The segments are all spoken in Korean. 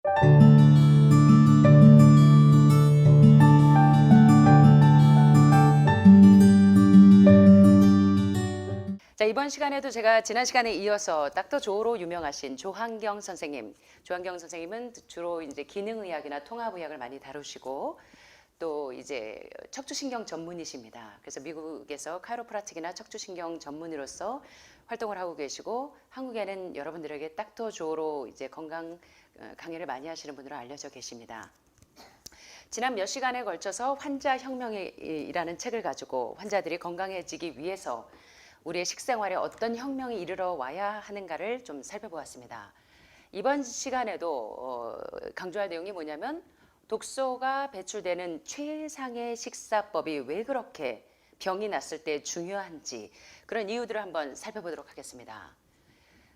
자, 이번 시간에도 제가 지난 시간에 이어서 닥터 조로 유명하신 조한경 선생님. 조한경 선생님은 주로 이제 기능의학이나 통합의학을 많이 다루시고 또 이제 척추신경 전문이십니다. 그래서 미국에서 카이로프라틱이나 척추신경 전문의로서 활동을 하고 계시고 한국에는 여러분들에게 닥터 조로 이제 건강 강의를 많이 하시는 분으로 알려져 계십니다. 지난 몇 시간에 걸쳐서 환자혁명이라는 책을 가지고 환자들이 건강해지기 위해서 우리의 식생활에 어떤 혁명이 이르러 와야 하는가를 좀 살펴보았습니다. 이번 시간에도 강조할 내용이 뭐냐면 독소가 배출되는 최상의 식사법이 왜 그렇게 병이 났을 때 중요한지 그런 이유들을 한번 살펴보도록 하겠습니다.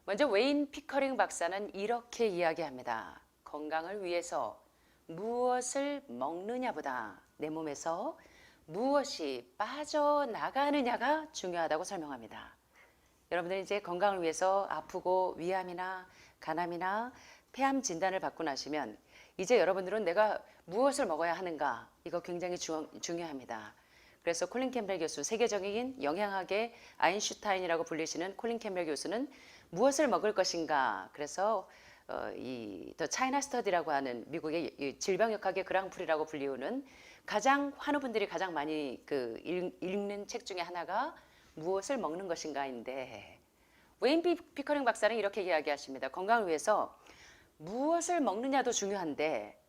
먼저 웨인 피커링 박사는 이렇게 이야기합니다. 건강을 위해서 무엇을 먹느냐보다 내 몸에서 무엇이 빠져나가느냐가 중요하다고 설명합니다. 여러분들 이제 건강을 위해서 아프고 위암이나 간암이나 폐암 진단을 받고 나시면 이제 여러분들은 내가 무엇을 먹어야 하는가 이거 굉장히 중요합니다. 그래서 콜린 캠벨 교수, 세계적인 영양학의 아인슈타인이라고 불리시는 콜린 캠벨 교수는 무엇을 먹을 것인가 그래서 더 차이나 스터디라고 하는 미국의 질병역학의 그랑프리라고 불리우는 가장 환우분들이 가장 많이 읽는 책 중에 하나가 무엇을 먹는 것인가인데 웨인 피커링 박사는 이렇게 이야기하십니다. 건강을 위해서 무엇을 먹느냐도 중요한데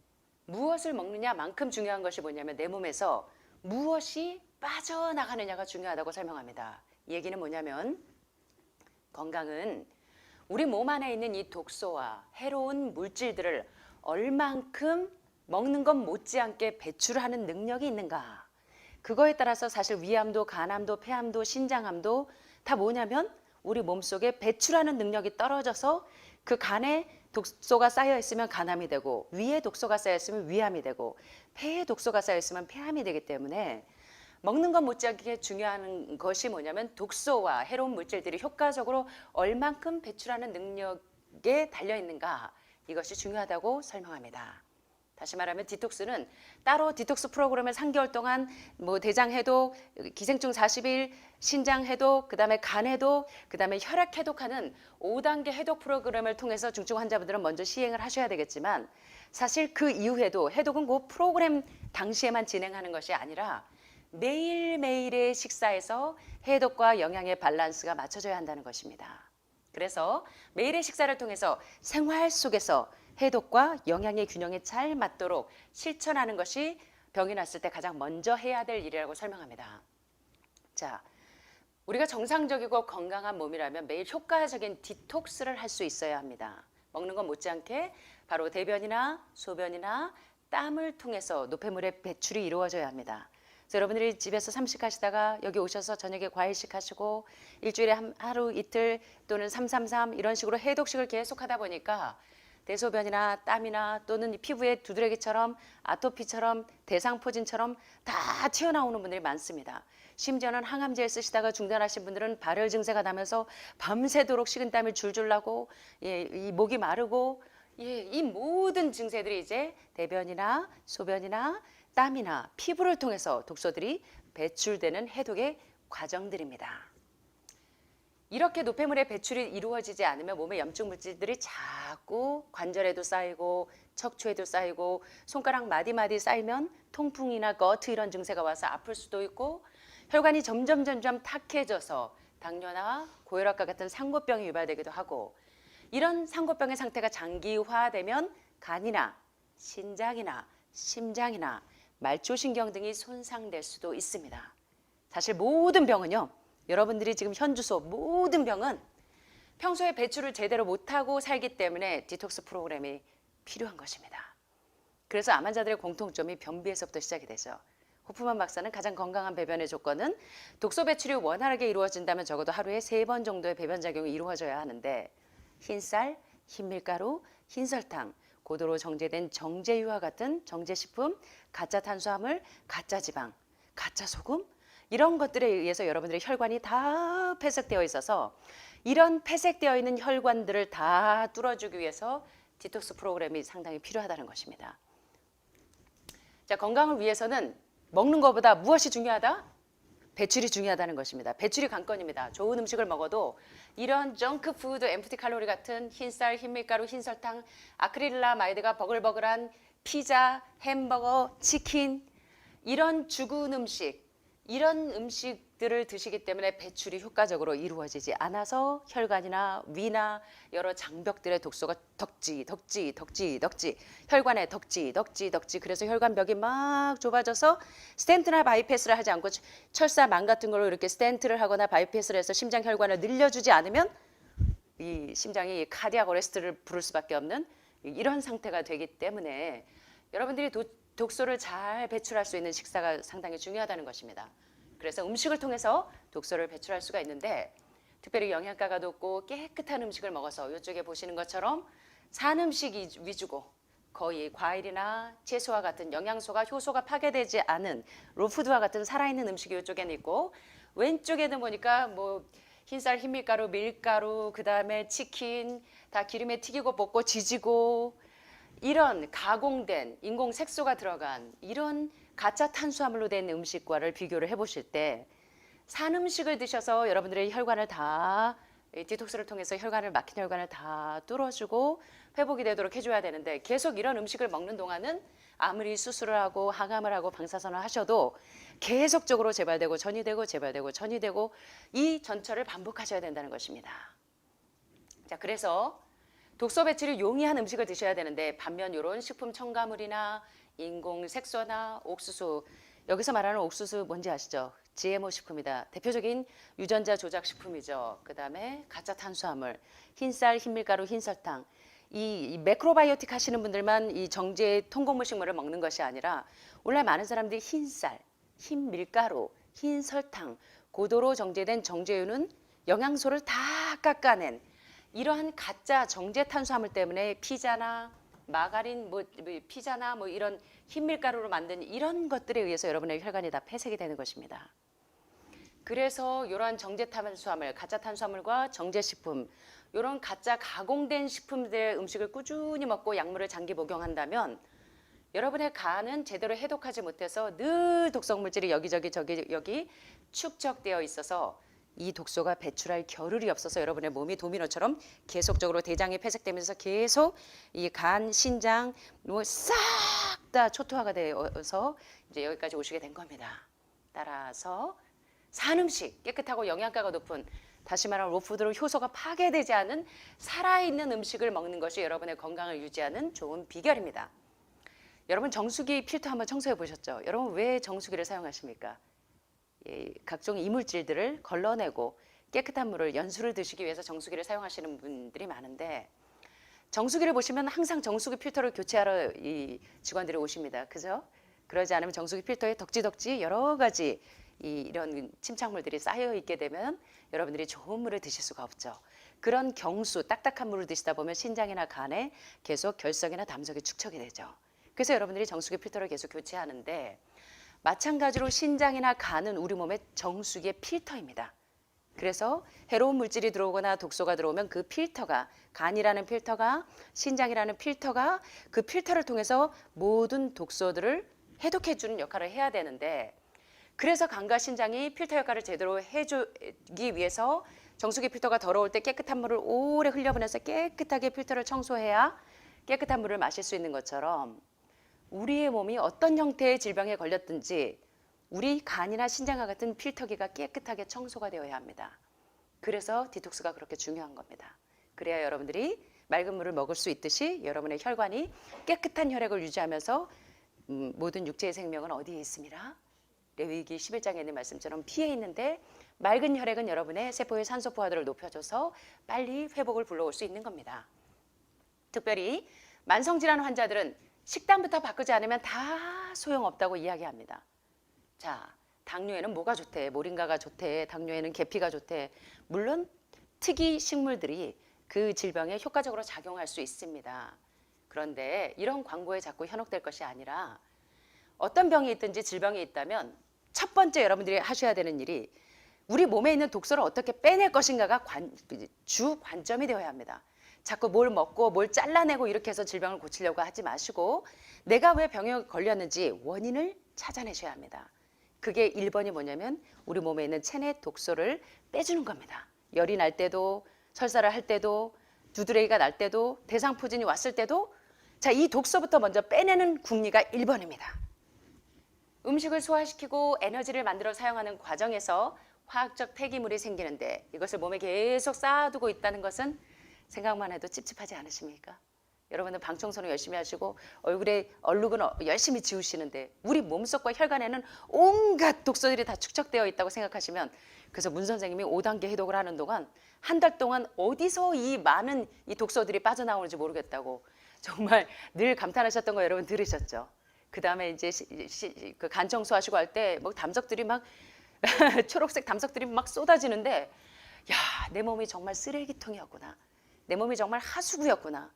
무엇을 먹느냐만큼 중요한 것이 뭐냐면 내 몸에서 무엇이 빠져나가느냐가 중요하다고 설명합니다. 이 얘기는 뭐냐면 건강은 우리 몸 안에 있는 이 독소와 해로운 물질들을 얼만큼 먹는 것 못지않게 배출하는 능력이 있는가. 그거에 따라서 사실 위암도 간암도 폐암도 신장암도 다 뭐냐면 우리 몸속에 배출하는 능력이 떨어져서 그 간에 독소가 쌓여 있으면 간암이 되고 위에 독소가 쌓여 있으면 위암이 되고 폐에 독소가 쌓여 있으면 폐암이 되기 때문에 먹는 것 못지않게 중요한 것이 뭐냐면 독소와 해로운 물질들이 효과적으로 얼만큼 배출하는 능력에 달려 있는가 이것이 중요하다고 설명합니다. 다시 말하면 디톡스는 따로 디톡스 프로그램을 3개월 동안 뭐 대장 해독, 기생충 40일, 신장 해독, 그다음에 간 해독, 그다음에 혈액 해독하는 5단계 해독 프로그램을 통해서 중증 환자분들은 먼저 시행을 하셔야 되겠지만 사실 그 이후에도 해독은 그 프로그램 당시에만 진행하는 것이 아니라 매일매일의 식사에서 해독과 영양의 밸런스가 맞춰져야 한다는 것입니다. 그래서 매일의 식사를 통해서 생활 속에서 해독과 영양의 균형이 잘 맞도록 실천하는 것이 병이 났을 때 가장 먼저 해야 될 일이라고 설명합니다. 자, 우리가 정상적이고 건강한 몸이라면 매일 효과적인 디톡스를 할 수 있어야 합니다. 먹는 것 못지않게 바로 대변이나 소변이나 땀을 통해서 노폐물의 배출이 이루어져야 합니다. 그래서 여러분들이 집에서 삼식하시다가 여기 오셔서 저녁에 과일식 하시고 일주일에 하루 이틀 또는 333 이런 식으로 해독식을 계속 하다 보니까 대소변이나 땀이나 또는 피부에 두드러기처럼 아토피처럼 대상포진처럼 다 튀어나오는 분들이 많습니다. 심지어는 항암제를 쓰시다가 중단하신 분들은 발열 증세가 나면서 밤새도록 식은땀이 줄줄 나고 이 목이 마르고 이 모든 증세들이 이제 대변이나 소변이나 땀이나 피부를 통해서 독소들이 배출되는 해독의 과정들입니다. 이렇게 노폐물의 배출이 이루어지지 않으면 몸에 염증 물질들이 자꾸 관절에도 쌓이고 척추에도 쌓이고 손가락 마디마디 쌓이면 통풍이나 거트 이런 증세가 와서 아플 수도 있고 혈관이 점점 탁해져서 당뇨나 고혈압과 같은 상고병이 유발되기도 하고 이런 상고병의 상태가 장기화되면 간이나 신장이나 심장이나 말초신경 등이 손상될 수도 있습니다. 사실 모든 병은요. 여러분들이 지금 현주소 모든 병은 평소에 배출을 제대로 못하고 살기 때문에 디톡스 프로그램이 필요한 것입니다. 그래서 암 환자들의 공통점이 변비에서부터 시작이 되죠. 호프만 박사는 가장 건강한 배변의 조건은 독소 배출이 원활하게 이루어진다면 적어도 하루에 3번 정도의 배변작용이 이루어져야 하는데 흰쌀, 흰밀가루, 흰설탕, 고도로 정제된 정제유와 같은 정제식품, 가짜 탄수화물, 가짜 지방, 가짜 소금 이런 것들에 의해서 여러분들의 혈관이 다 폐색되어 있어서 이런 폐색되어 있는 혈관들을 다 뚫어주기 위해서 디톡스 프로그램이 상당히 필요하다는 것입니다. 자, 건강을 위해서는 먹는 것보다 무엇이 중요하다? 배출이 중요하다는 것입니다. 배출이 관건입니다. 좋은 음식을 먹어도 이런 정크푸드, 엠프티 칼로리 같은 흰쌀, 흰밀가루, 흰설탕, 아크릴라마이드가 버글버글한 피자, 햄버거, 치킨 이런 죽은 음식, 이런 음식들을 드시기 때문에 배출이 효과적으로 이루어지지 않아서 혈관이나 위나 여러 장벽들의 독소가 덕지 혈관에 덕지 그래서 혈관벽이 막 좁아져서 스텐트나 바이패스를 하지 않고 철사망 같은 걸로 이렇게 스텐트를 하거나 바이패스를 해서 심장 혈관을 늘려주지 않으면 이 심장이 카디악 어레스트를 부를 수밖에 없는 이런 상태가 되기 때문에 여러분들이 독소를 잘 배출할 수 있는 식사가 상당히 중요하다는 것입니다. 그래서 음식을 통해서 독소를 배출할 수가 있는데 특별히 영양가가 높고 깨끗한 음식을 먹어서 이쪽에 보시는 것처럼 산 음식 위주고 거의 과일이나 채소와 같은 영양소가 효소가 파괴되지 않은 로푸드와 같은 살아있는 음식이 이쪽에는 있고 왼쪽에는 보니까 뭐 흰쌀, 흰밀가루, 밀가루, 그 다음에 치킨 다 기름에 튀기고 볶고 지지고 이런 가공된 인공 색소가 들어간 이런 가짜 탄수화물로 된 음식과를 비교를 해보실 때 산 음식을 드셔서 여러분들의 혈관을 다 디톡스를 통해서 막힌 혈관을 다 뚫어주고 회복이 되도록 해줘야 되는데 계속 이런 음식을 먹는 동안은 아무리 수술을 하고 항암을 하고 방사선을 하셔도 계속적으로 재발되고 전이되고 재발되고 전이되고 이 전철을 반복하셔야 된다는 것입니다. 자, 그래서 독소 배출이 용이한 음식을 드셔야 되는데 반면 이런 식품 첨가물이나 인공 색소나 옥수수 여기서 말하는 옥수수 뭔지 아시죠? GMO 식품이다. 대표적인 유전자 조작 식품이죠. 그 다음에 가짜 탄수화물, 흰쌀, 흰밀가루, 흰설탕. 이 매크로바이오틱 하시는 분들만 이 정제 통곡물 식물을 먹는 것이 아니라 오늘날 많은 사람들이 흰쌀, 흰밀가루, 흰설탕, 고도로 정제된 정제유는 영양소를 다 깎아낸 이러한 가짜 정제 탄수화물 때문에 피자나 마가린, 피자나 이런 흰밀가루로 만든 이런 것들에 의해서 여러분의 혈관이 다 폐색이 되는 것입니다. 그래서 이러한 정제 탄수화물, 가짜 탄수화물과 정제식품, 이런 가짜 가공된 식품들의 음식을 꾸준히 먹고 약물을 장기 복용한다면 여러분의 간은 제대로 해독하지 못해서 늘 독성물질이 여기저기 여기 축적되어 있어서 이 독소가 배출할 겨를이 없어서 여러분의 몸이 도미노처럼 계속적으로 대장이 폐색되면서 계속 이 간, 신장 싹 다 초토화가 되어서 이제 여기까지 오시게 된 겁니다. 따라서 산 음식, 깨끗하고 영양가가 높은 다시 말하면 로푸드로 효소가 파괴되지 않은 살아있는 음식을 먹는 것이 여러분의 건강을 유지하는 좋은 비결입니다. 여러분 정수기 필터 한번 청소해 보셨죠? 여러분 왜 정수기를 사용하십니까? 각종 이물질들을 걸러내고 깨끗한 물을 연수를 드시기 위해서 정수기를 사용하시는 분들이 많은데 정수기를 보시면 항상 정수기 필터를 교체하러 이 직원들이 오십니다. 그죠? 그러지 않으면 정수기 필터에 덕지 여러 가지 이런 침착물들이 쌓여 있게 되면 여러분들이 좋은 물을 드실 수가 없죠. 그런 경수, 딱딱한 물을 드시다 보면 신장이나 간에 계속 결석이나 담석이 축적이 되죠. 그래서 여러분들이 정수기 필터를 계속 교체하는데 마찬가지로 신장이나 간은 우리 몸의 정수기의 필터입니다. 그래서 해로운 물질이 들어오거나 독소가 들어오면 그 필터가 간이라는 필터가 신장이라는 필터가 그 필터를 통해서 모든 독소들을 해독해 주는 역할을 해야 되는데 그래서 간과 신장이 필터 역할을 제대로 해주기 위해서 정수기 필터가 더러울 때 깨끗한 물을 오래 흘려보내서 깨끗하게 필터를 청소해야 깨끗한 물을 마실 수 있는 것처럼 우리의 몸이 어떤 형태의 질병에 걸렸든지 우리 간이나 신장과 같은 필터기가 깨끗하게 청소가 되어야 합니다. 그래서 디톡스가 그렇게 중요한 겁니다. 그래야 여러분들이 맑은 물을 먹을 수 있듯이 여러분의 혈관이 깨끗한 혈액을 유지하면서 모든 육체의 생명은 어디에 있습니다? 레위기 11장에 있는 말씀처럼 피에 있는데 맑은 혈액은 여러분의 세포의 산소 포화도를 높여줘서 빨리 회복을 불러올 수 있는 겁니다. 특별히 만성질환 환자들은 식단부터 바꾸지 않으면 다 소용없다고 이야기합니다. 자, 당뇨에는 뭐가 좋대? 모링가가 좋대. 당뇨에는 계피가 좋대. 물론 특이 식물들이 그 질병에 효과적으로 작용할 수 있습니다. 그런데 이런 광고에 자꾸 현혹될 것이 아니라 어떤 병이 있든지 질병이 있다면 첫 번째 여러분들이 하셔야 되는 일이 우리 몸에 있는 독소를 어떻게 빼낼 것인가가 주 관점이 되어야 합니다. 자꾸 뭘 먹고 뭘 잘라내고 이렇게 해서 질병을 고치려고 하지 마시고 내가 왜 병에 걸렸는지 원인을 찾아내셔야 합니다. 그게 1번이 뭐냐면 우리 몸에 있는 체내 독소를 빼주는 겁니다. 열이 날 때도 설사를 할 때도 두드레기가 날 때도 대상포진이 왔을 때도 자, 이 독소부터 먼저 빼내는 국리가 1번입니다. 음식을 소화시키고 에너지를 만들어 사용하는 과정에서 화학적 폐기물이 생기는데 이것을 몸에 계속 쌓아두고 있다는 것은 생각만 해도 찝찝하지 않으십니까? 여러분은 방 청소는 열심히 하시고 얼굴에 얼룩은 열심히 지우시는데 우리 몸속과 혈관에는 온갖 독소들이 다 축적되어 있다고 생각하시면 그래서 문 선생님이 5단계 해독을 하는 동안 한 달 동안 어디서 이 많은 이 독소들이 빠져나오는지 모르겠다고 정말 늘 감탄하셨던 거 여러분 들으셨죠? 그 다음에 이제 그 간 청소하시고 할 때 뭐 담석들이 막 초록색 담석들이 막 쏟아지는데 야, 내 몸이 정말 쓰레기통이었구나. 내 몸이 정말 하수구였구나.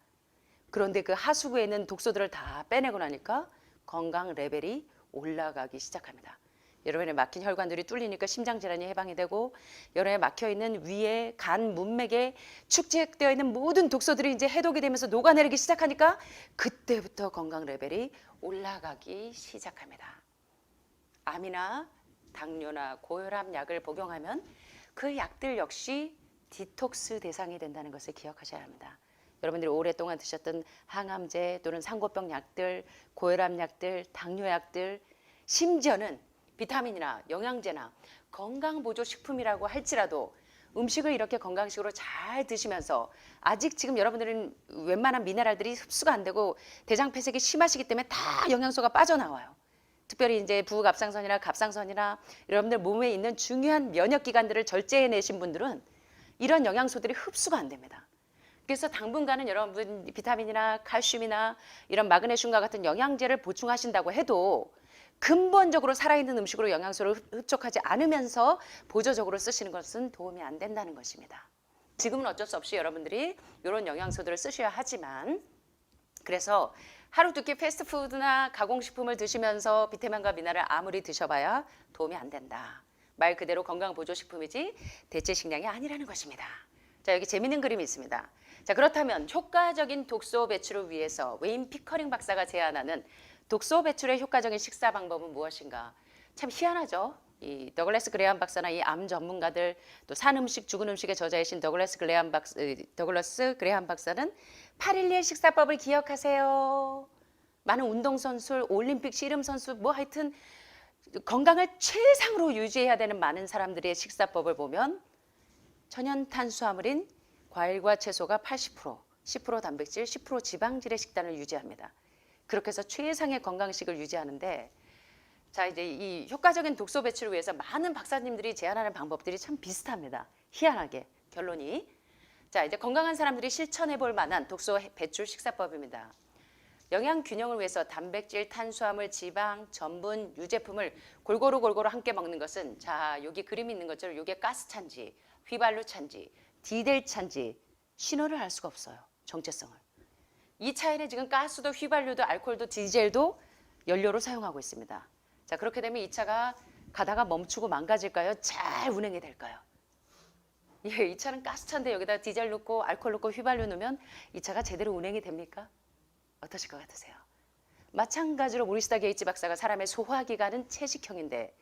그런데 그 하수구에 있는 독소들을 다 빼내고 나니까 건강 레벨이 올라가기 시작합니다. 여러분의 막힌 혈관들이 뚫리니까 심장질환이 해방이 되고 여러분의 막혀있는 위에 간 문맥에 축적되어 있는 모든 독소들이 이제 해독이 되면서 녹아내리기 시작하니까 그때부터 건강 레벨이 올라가기 시작합니다. 암이나 당뇨나 고혈압 약을 복용하면 그 약들 역시 디톡스 대상이 된다는 것을 기억하셔야 합니다. 여러분들이 오랫동안 드셨던 항암제 또는 상고병 약들, 고혈압 약들, 당뇨 약들, 심지어는 비타민이나 영양제나 건강보조식품이라고 할지라도 음식을 이렇게 건강식으로 잘 드시면서 아직 지금 여러분들은 웬만한 미네랄들이 흡수가 안 되고 대장 폐색이 심하시기 때문에 다 영양소가 빠져나와요. 특별히 이제 부갑상선이나 갑상선이나 여러분들 몸에 있는 중요한 면역기관들을 절제해내신 분들은 이런 영양소들이 흡수가 안 됩니다. 그래서 당분간은 여러분 비타민이나 칼슘이나 이런 마그네슘과 같은 영양제를 보충하신다고 해도 근본적으로 살아있는 음식으로 영양소를 흡족하지 않으면서 보조적으로 쓰시는 것은 도움이 안 된다는 것입니다. 지금은 어쩔 수 없이 여러분들이 이런 영양소들을 쓰셔야 하지만 그래서 하루 두 끼 패스트푸드나 가공식품을 드시면서 비타민과 미네랄을 아무리 드셔봐야 도움이 안 된다. 말 그대로 건강보조식품이지 대체 식량이 아니라는 것입니다. 자, 여기 재미있는 그림이 있습니다. 자, 그렇다면 효과적인 독소 배출을 위해서 웨인 피커링 박사가 제안하는 독소 배출의 효과적인 식사 방법은 무엇인가? 참 희한하죠. 이 더글래스 그레이엄 박사나 이 암 전문가들 또 산 음식 죽은 음식의 저자이신 더글래스 그레이엄 박사는 8.11 식사법을 기억하세요. 많은 운동선수, 올림픽 씨름선수 뭐 하여튼 건강을 최상으로 유지해야 되는 많은 사람들의 식사법을 보면 천연 탄수화물인 과일과 채소가 80%, 10% 단백질, 10% 지방질의 식단을 유지합니다. 그렇게 해서 최상의 건강식을 유지하는데 자, 이제 이 효과적인 독소 배출을 위해서 많은 박사님들이 제안하는 방법들이 참 비슷합니다. 희한하게 결론이. 자, 이제 건강한 사람들이 실천해 볼 만한 독소 배출 식사법입니다. 영양 균형을 위해서 단백질, 탄수화물, 지방, 전분, 유제품을 골고루 함께 먹는 것은 자, 여기 그림이 있는 것처럼 이게 가스차인지 휘발유차인지 디젤차인지 신호를 알 수가 없어요. 정체성을. 이 차에는 지금 가스도 휘발유도 알코올도 디젤도 연료로 사용하고 있습니다. 자, 그렇게 되면 이 차가 가다가 멈추고 망가질까요? 잘 운행이 될까요? 예, 이 차는 가스차인데 여기다 디젤 넣고 알코올 넣고 휘발유 넣으면 이 차가 제대로 운행이 됩니까? 어떠실 것 같으세요? 마찬가지로 모리스 게이츠 박사가 사람의 소화기관은 채식형인데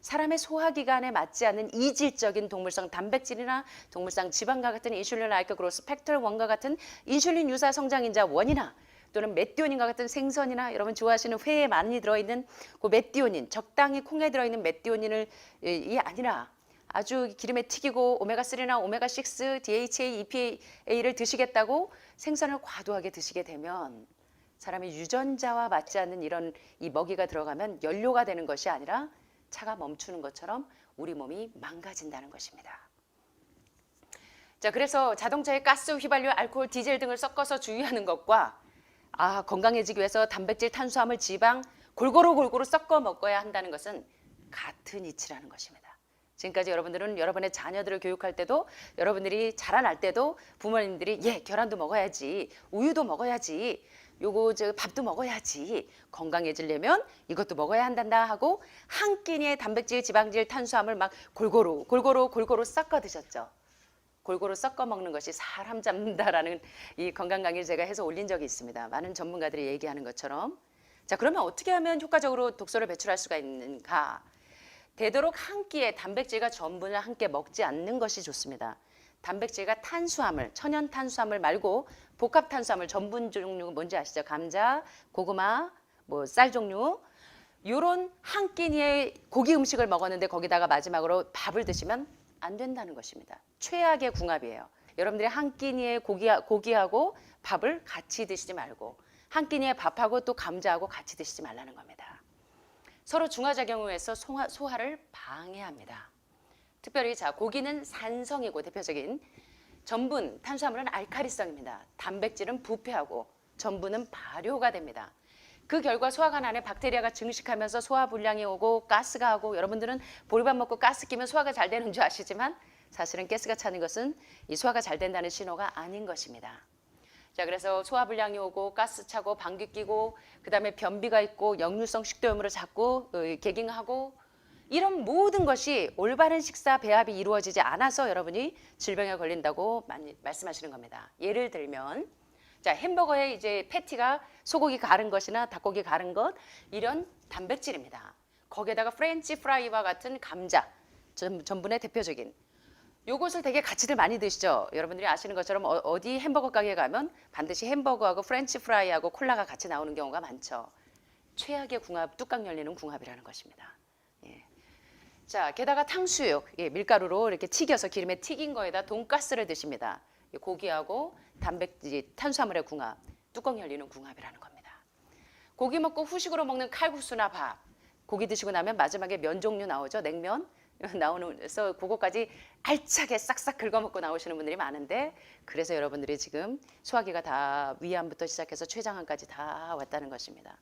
사람의 소화기관에 맞지 않는 이질적인 동물성 단백질이나 동물성 지방과 같은 인슐린 라이크 그로스 팩터 1과 같은 인슐린 유사 성장인자 원이나 또는 메띠오닌과 같은 생선이나 여러분 좋아하시는 회에 많이 들어있는 그 메띠오닌, 적당히 콩에 들어있는 메띠오닌을 이 아니라 아주 기름에 튀기고 오메가3나 오메가6, DHA, EPA를 드시겠다고 생선을 과도하게 드시게 되면 사람이 유전자와 맞지 않는 이런 이 먹이가 들어가면 연료가 되는 것이 아니라 차가 멈추는 것처럼 우리 몸이 망가진다는 것입니다. 자, 그래서 자동차에 가스, 휘발유, 알코올, 디젤 등을 섞어서 주유하는 것과 건강해지기 위해서 단백질, 탄수화물, 지방 골고루 섞어 먹어야 한다는 것은 같은 이치라는 것입니다. 지금까지 여러분들은 여러분의 자녀들을 교육할 때도 여러분들이 자라날 때도 부모님들이 계란도 먹어야지, 우유도 먹어야지, 요거 저 밥도 먹어야지. 건강해지려면 이것도 먹어야 한단다 하고 한 끼니의 단백질, 지방질, 탄수화물 막 골고루 섞어 드셨죠. 골고루 섞어 먹는 것이 사람 잡는다라는 이 건강 강의를 제가 해서 올린 적이 있습니다. 많은 전문가들이 얘기하는 것처럼. 자, 그러면 어떻게 하면 효과적으로 독소를 배출할 수가 있는가? 되도록 한 끼에 단백질과 전분을 함께 먹지 않는 것이 좋습니다. 단백질과 탄수화물, 천연 탄수화물 말고 복합 탄수화물 전분 종류 뭔지 아시죠? 감자, 고구마, 뭐 쌀 종류. 요런 한 끼니의 고기 음식을 먹었는데 거기다가 마지막으로 밥을 드시면 안 된다는 것입니다. 최악의 궁합이에요. 여러분들이 한 끼니의 고기하고 밥을 같이 드시지 말고 한 끼니의 밥하고 또 감자하고 같이 드시지 말라는 겁니다. 서로 중화작용을 해서 소화를 방해합니다. 특별히 자, 고기는 산성이고 대표적인 전분, 탄수화물은 알칼리성입니다. 단백질은 부패하고 전분은 발효가 됩니다. 그 결과 소화관 안에 박테리아가 증식하면서 소화 불량이 오고 가스가 하고 여러분들은 보리밥 먹고 가스 끼면 소화가 잘 되는 줄 아시지만 사실은 가스가 차는 것은 이 소화가 잘 된다는 신호가 아닌 것입니다. 자, 그래서 소화 불량이 오고 가스 차고 방귀 뀌고 그다음에 변비가 있고 역류성 식도염으로 자꾸 개깅하고 이런 모든 것이 올바른 식사 배합이 이루어지지 않아서 여러분이 질병에 걸린다고 많이 말씀하시는 겁니다. 예를 들면 자, 햄버거에 이제 패티가 소고기 가른 것이나 닭고기 가른 것 이런 단백질입니다. 거기에다가 프렌치 프라이와 같은 감자 전분의 대표적인 요것을 되게 같이들 많이 드시죠. 여러분들이 아시는 것처럼 어디 햄버거 가게에 가면 반드시 햄버거하고 프렌치 프라이하고 콜라가 같이 나오는 경우가 많죠. 최악의 궁합, 뚜껑 열리는 궁합이라는 것입니다. 예. 자, 게다가 탕수육, 예, 밀가루로 이렇게 튀겨서 기름에 튀긴 거에다 돈가스를 드십니다. 고기하고 단백질, 탄수화물의 궁합, 뚜껑 열리는 궁합이라는 겁니다. 고기 먹고 후식으로 먹는 칼국수나 밥, 고기 드시고 나면 마지막에 면 종류 나오죠. 냉면 나오면서 그거까지 알차게 싹싹 긁어먹고 나오시는 분들이 많은데 그래서 여러분들이 지금 소화기가 다 위암부터 시작해서 췌장암까지 다 왔다는 것입니다.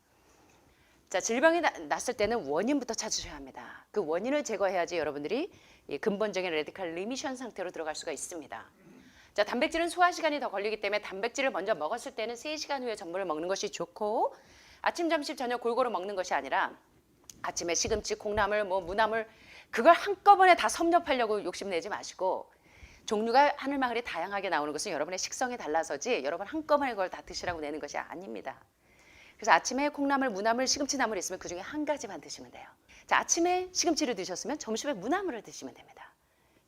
자, 질병이 났을 때는 원인부터 찾으셔야 합니다. 그 원인을 제거해야지 여러분들이 이 근본적인 레디칼 리미션 상태로 들어갈 수가 있습니다. 자, 단백질은 소화 시간이 더 걸리기 때문에 단백질을 먼저 먹었을 때는 3시간 후에 전분을 먹는 것이 좋고 아침, 점심, 저녁 골고루 먹는 것이 아니라 아침에 시금치, 콩나물, 뭐 무나물 그걸 한꺼번에 다 섭렵하려고 욕심내지 마시고 종류가 하늘마을이 다양하게 나오는 것은 여러분의 식성에 달라서지 여러분 한꺼번에 그걸 다 드시라고 내는 것이 아닙니다. 그래서 아침에 콩나물, 무나물, 시금치 나물이 있으면 그중에 한 가지만 드시면 돼요. 자, 아침에 시금치를 드셨으면 점심에 무나물을 드시면 됩니다.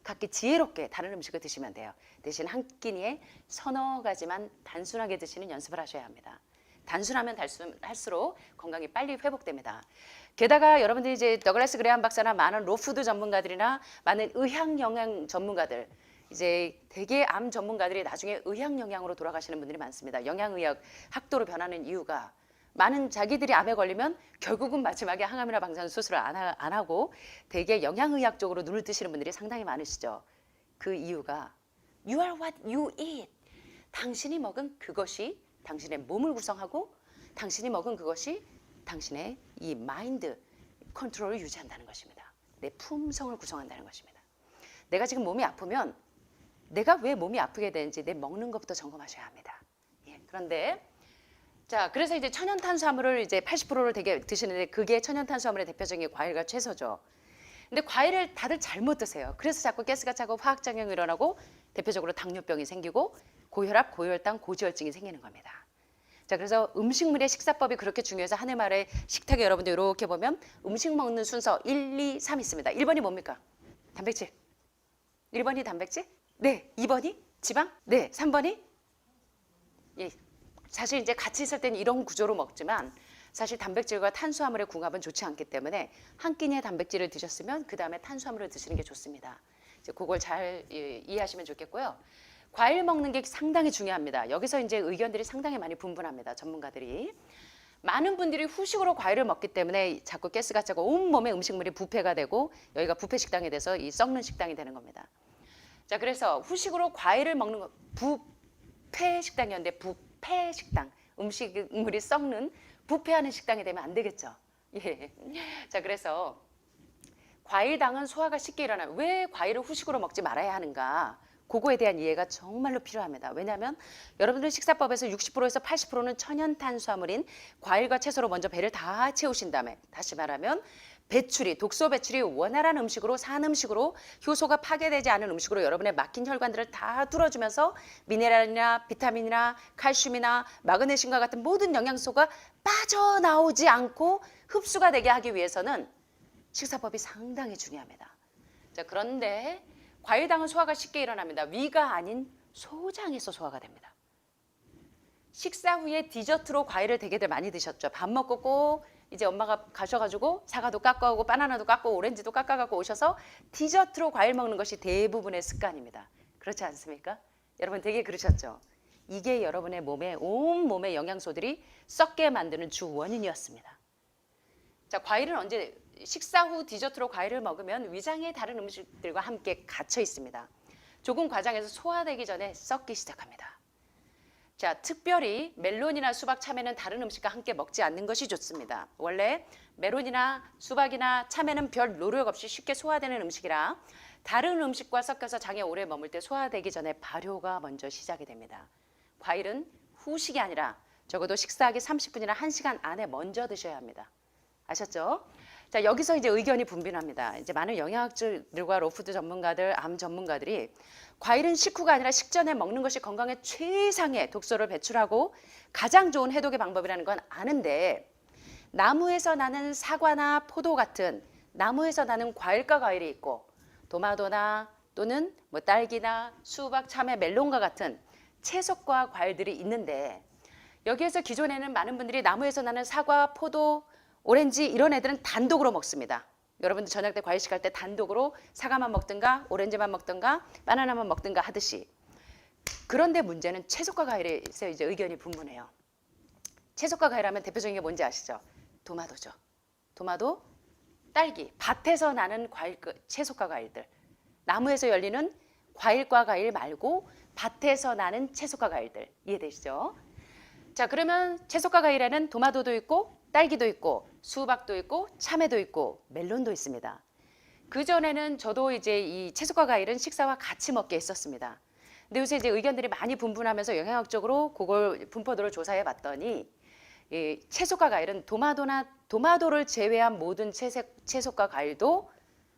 각기 지혜롭게 다른 음식을 드시면 돼요. 대신 한 끼니에 서너 가지만 단순하게 드시는 연습을 하셔야 합니다. 단순하면 할수록 건강이 빨리 회복됩니다. 게다가 여러분들이 이제 더글라스 그레함 박사나 많은 로푸드 전문가들이나 많은 의학 영양 전문가들 이제 되게 암 전문가들이 나중에 의학 영양으로 돌아가시는 분들이 많습니다. 영양의학 학도로 변하는 이유가 많은 자기들이 암에 걸리면 결국은 마지막에 항암이나 방사선 수술을 안 하고 되게 영양의학 쪽으로 눈을 뜨시는 분들이 상당히 많으시죠. 그 이유가 You are what you eat. 당신이 먹은 그것이 당신의 몸을 구성하고 당신이 먹은 그것이 당신의 이 마인드 컨트롤을 유지한다는 것입니다. 내 품성을 구성한다는 것입니다. 내가 지금 몸이 아프면 내가 왜 몸이 아프게 되는지 내 먹는 것부터 점검하셔야 합니다. 예, 그런데 자, 그래서 이제 천연 탄수화물을 이제 80%를 되게 드시는데 그게 천연 탄수화물의 대표적인 과일과 채소죠. 근데 과일을 다들 잘못 드세요. 그래서 자꾸 가스가 차고 화학작용이 일어나고 대표적으로 당뇨병이 생기고 고혈압, 고혈당, 고지혈증이 생기는 겁니다. 자, 그래서 음식물의 식사법이 그렇게 중요해서 하늘말의 식탁에 여러분들 이렇게 보면 음식 먹는 순서 1, 2, 3 있습니다. 1번이 뭡니까? 단백질. 1번이 단백질? 네. 2번이 지방? 네. 3번이? 예. 사실 이제 같이 있을 때는 이런 구조로 먹지만 사실 단백질과 탄수화물의 궁합은 좋지 않기 때문에 한 끼니의 단백질을 드셨으면 그 다음에 탄수화물을 드시는 게 좋습니다. 이제 그걸 잘 이해하시면 좋겠고요. 과일 먹는 게 상당히 중요합니다. 여기서 이제 의견들이 상당히 많이 분분합니다. 전문가들이. 많은 분들이 후식으로 과일을 먹기 때문에 자꾸 가스가 차고 온몸에 음식물이 부패가 되고 여기가 부패 식당이 돼서 이 썩는 식당이 되는 겁니다. 자, 그래서 후식으로 과일을 먹는 거 부패 식당이었는데 부패 식당. 음식물이 썩는 부패하는 식당이 되면 안 되겠죠. 예. 자, 그래서 과일당은 소화가 쉽게 일어나요. 왜 과일을 후식으로 먹지 말아야 하는가? 그거에 대한 이해가 정말로 필요합니다. 왜냐하면 여러분들 식사법에서 60%에서 80%는 천연 탄수화물인 과일과 채소로 먼저 배를 다 채우신 다음에, 다시 말하면 배출이, 독소 배출이 원활한 음식으로, 산 음식으로, 효소가 파괴되지 않은 음식으로 여러분의 막힌 혈관들을 다 뚫어주면서 미네랄이나 비타민이나 칼슘이나 마그네슘과 같은 모든 영양소가 빠져나오지 않고 흡수가 되게 하기 위해서는 식사법이 상당히 중요합니다. 자, 그런데 과일당은 소화가 쉽게 일어납니다. 위가 아닌 소장에서 소화가 됩니다. 식사 후에 디저트로 과일을 되게들 많이 드셨죠. 밥 먹고 꼭 이제 엄마가 가셔가지고 사과도 깎아오고 바나나도 깎고 오렌지도 깎아갖고 오셔서 디저트로 과일 먹는 것이 대부분의 습관입니다. 그렇지 않습니까? 여러분 되게 그러셨죠? 이게 여러분의 몸에, 온 몸의 영양소들이 썩게 만드는 주 원인이었습니다. 자, 과일은 언제, 식사 후 디저트로 과일을 먹으면 위장에 다른 음식들과 함께 갇혀 있습니다. 조금 과장해서 소화되기 전에 썩기 시작합니다. 자, 특별히 멜론이나 수박, 참외는 다른 음식과 함께 먹지 않는 것이 좋습니다. 원래 멜론이나 수박이나 참외는 별 노력 없이 쉽게 소화되는 음식이라 다른 음식과 섞여서 장에 오래 머물 때 소화되기 전에 발효가 먼저 시작이 됩니다. 과일은 후식이 아니라 적어도 식사하기 30분이나 1시간 안에 먼저 드셔야 합니다. 아셨죠? 자, 여기서 이제 의견이 분분합니다. 이제 많은 영양학자들과 로푸드 전문가들, 암 전문가들이 과일은 식후가 아니라 식전에 먹는 것이 건강에 최상의 독소를 배출하고 가장 좋은 해독의 방법이라는 건 아는데, 나무에서 나는 사과나 포도 같은 나무에서 나는 과일과 과일이 있고, 도마도나 또는 뭐 딸기나 수박, 참외, 멜론과 같은 채소과 과일들이 있는데, 여기에서 기존에는 많은 분들이 나무에서 나는 사과, 포도, 오렌지 이런 애들은 단독으로 먹습니다. 여러분들 저녁 때 과일식 할 때 단독으로 사과만 먹든가 오렌지만 먹든가 바나나만 먹든가 하듯이. 그런데 문제는 채소과 과일에서 이제 의견이 분분해요. 채소과 과일 하면 대표적인 게 뭔지 아시죠? 도마도죠. 도마도, 딸기, 밭에서 나는 과일, 채소과 과일들. 나무에서 열리는 과일과 과일 말고 밭에서 나는 채소과 과일들. 이해되시죠? 자, 그러면 채소과 과일에는 도마도도 있고 딸기도 있고 수박도 있고 참외도 있고 멜론도 있습니다. 그전에는 저도 이제 이 채소과 과일은 식사와 같이 먹게 했었습니다. 근데 요새 이제 의견들이 많이 분분하면서 영양학적으로 그걸 분포도를 조사해 봤더니 이 채소과 과일은 도마도를 제외한 모든 채소과 과일도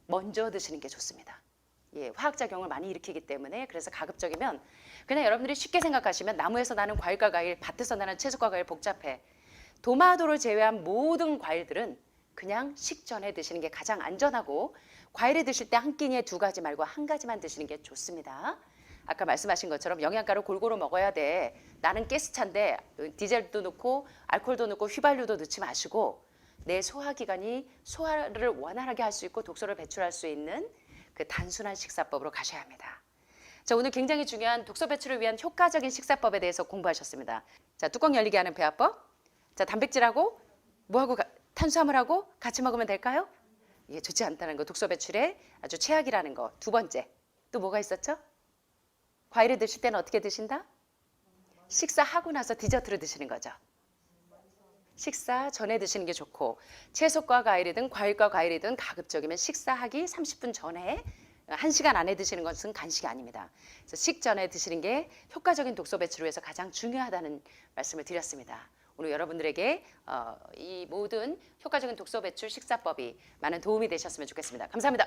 먼저 드시는 게 좋습니다. 예, 화학작용을 많이 일으키기 때문에. 그래서 가급적이면 그냥 여러분들이 쉽게 생각하시면 나무에서 나는 과일과 과일, 밭에서 나는 채소과 과일 복잡해. 도마도를 제외한 모든 과일들은 그냥 식전에 드시는 게 가장 안전하고, 과일을 드실 때 한 끼니에 2가지 말고 1가지만 드시는 게 좋습니다. 아까 말씀하신 것처럼 영양가를 골고루 먹어야 돼. 나는 가스차인데 디젤도 넣고 알코올도 넣고 휘발유도 넣지 마시고 내 소화기관이 소화를 원활하게 할 수 있고 독소를 배출할 수 있는 그 단순한 식사법으로 가셔야 합니다. 자, 오늘 굉장히 중요한 독소 배출을 위한 효과적인 식사법에 대해서 공부하셨습니다. 자, 뚜껑 열리게 하는 배합법. 자, 단백질하고 뭐하고 탄수화물하고 같이 먹으면 될까요? 이게 좋지 않다는 거, 독소 배출에 아주 최악이라는 거. 2번째, 또 뭐가 있었죠? 과일을 드실 때는 어떻게 드신다? 식사하고 나서 디저트를 드시는 거죠. 식사 전에 드시는 게 좋고, 채소과 과일이든 과일과 과일이든 가급적이면 식사하기 30분 전에 1시간 안에 드시는 것은 간식이 아닙니다. 그래서 식전에 드시는 게 효과적인 독소 배출을 위해서 가장 중요하다는 말씀을 드렸습니다. 오늘 여러분들에게 이 모든 효과적인 독소 배출 식사법이 많은 도움이 되셨으면 좋겠습니다. 감사합니다.